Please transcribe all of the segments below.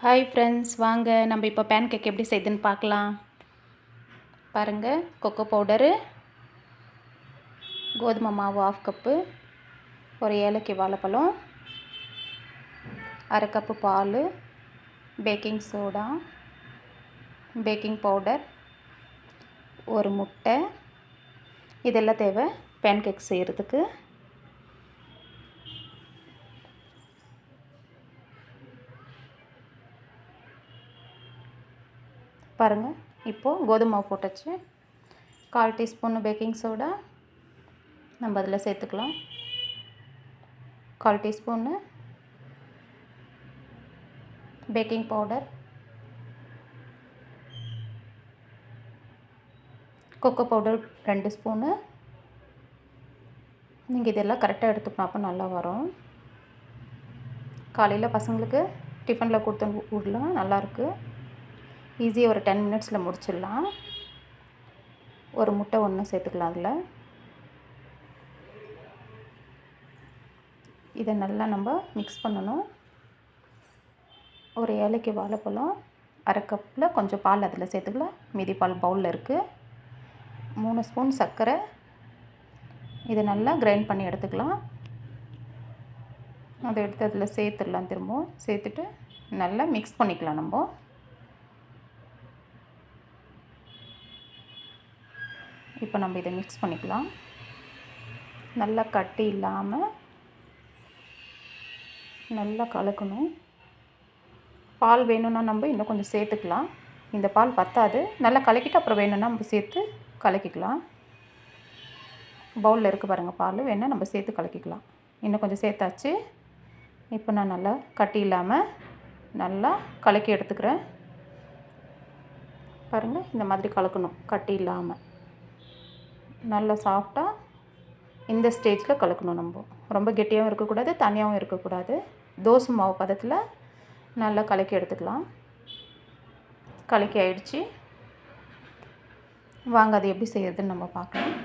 Hi friends, வாங்க நம்ம இப்போ பேன் கேக் எப்படி செய்யுதுன்னு பார்க்கலாம். பாருங்கள், கொக்கோ பவுடரு, கோதுமை மாவு 1/2 கப்பு, ஒரு ஏலக்காய் வாழைப்பழம், 1/2 கப்பு பால், பேக்கிங் சோடா, பேக்கிங் பவுடர், ஒரு முட்டை, இதெல்லாம் தேவை பேன் கேக் செய்கிறதுக்கு. பாருங்கள், இப்போது கோதுமை மாவு போட்டாச்சு. 1/4 டீஸ்பூன் பேக்கிங் சோடா நம்ம அதில் சேர்த்துக்கலாம். 1/4 teaspoon baking powder, cocoa powder 2 spoon. நீங்கள் இதெல்லாம் கரெக்டாக எடுத்துக்கணும், அப்போ நல்லா வரும். காலையில் பசங்களுக்கு டிஃபனில் கொடுத்து விடலாம், நல்லாயிருக்கு. ஈஸியாக ஒரு 10 மினிட்ஸில் முடிச்சிடலாம். ஒரு முட்டை ஒன்று சேர்த்துக்கலாம் அதில். இதை நல்லா நம்ம மிக்ஸ் பண்ணணும். ஒரு ஏலக்காய் வாழைப்பழம், 1/2 கப்பில் கொஞ்சம் பால் அதில் சேர்த்துக்கலாம். மீதி பால் பவுலில் இருக்குது. 3 ஸ்பூன் சர்க்கரை. இதை நல்லா கிரைண்ட் பண்ணி எடுத்துக்கலாம். அதை எடுத்து அதில் சேர்த்துடலாம். திரும்பவும் சேர்த்துட்டு நல்லா மிக்ஸ் பண்ணிக்கலாம். நம்ம இப்போ இதை மிக்ஸ் பண்ணிக்கலாம். நல்லா கட்டி இல்லாமல் நல்லா கலக்கணும். பால் வேணும்னா நம்ம இன்னும் கொஞ்சம் சேர்த்துக்கலாம். இந்த பால் பத்தாது, நல்லா கலக்கிட்டு அப்புறம் வேணும்னா நம்ம சேர்த்து கலக்கிக்கலாம். பவுலில் இருக்குது பாருங்கள், பால் வேணால் நம்ம சேர்த்து கலக்கிக்கலாம். இன்னும் கொஞ்சம் சேர்த்தாச்சு. இப்போ நான் நல்லா கட்டி இல்லாமல் நல்லா கலக்கி எடுத்துக்கிறேன். பாருங்கள், இந்த மாதிரி கலக்கணும், கட்டி இல்லாமல் நல்லா சாஃப்டாக இந்த ஸ்டேஜில் கலக்கணும். நம்ம ரொம்ப கெட்டியாகவும் இருக்கக்கூடாது, தனியாகவும் இருக்கக்கூடாது. தோசை மாவு பதத்தில் நல்லா கலக்கி எடுத்துக்கலாம். கலக்கி ஆயிடுச்சு. வாங்க அது எப்படி செய்யறதுன்னு நம்ம பார்க்கலாம்.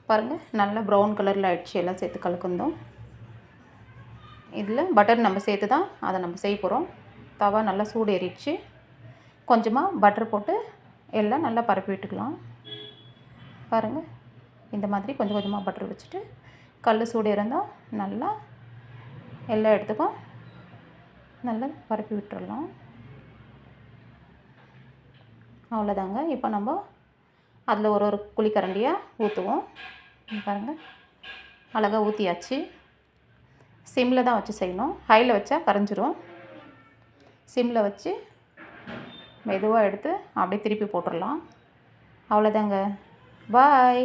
பாருங்கள், நல்லா ப்ரௌன் கலரில் ஆயிடுச்சு. எல்லாம் சேர்த்து கலக்குந்தோம். இதில் பட்டர் நம்ம சேர்த்து தான் அதை நம்ம செய்ய போகிறோம். தவா நல்லா சூடு ஏறிடுச்சு. கொஞ்சமாக பட்டர் போட்டு எல்லாம் நல்லா பரப்பி விட்டுக்கலாம். பாருங்கள், இந்த மாதிரி கொஞ்சம் கொஞ்சமாக பட்டர் வச்சுட்டு கல் சூடு இருந்தால் நல்லா எல்லா இடத்துக்கும் நல்லா பரப்பி விட்டுடலாம். அவ்வளோதாங்க. இப்போ நம்ம அதில் ஒரு குழிக்கரண்டியாக ஊற்றுவோம். பாருங்கள், அழகாக ஊற்றியாச்சு. சிம்மில் தான் வச்சு செய்யணும். ஹையில் வச்சா கரைஞ்சிரும். சிம்மில் வச்சு மெதுவாக எடுத்து அப்படியே திருப்பி போட்டுடலாம். அவ்வளோதாங்க. பாய்.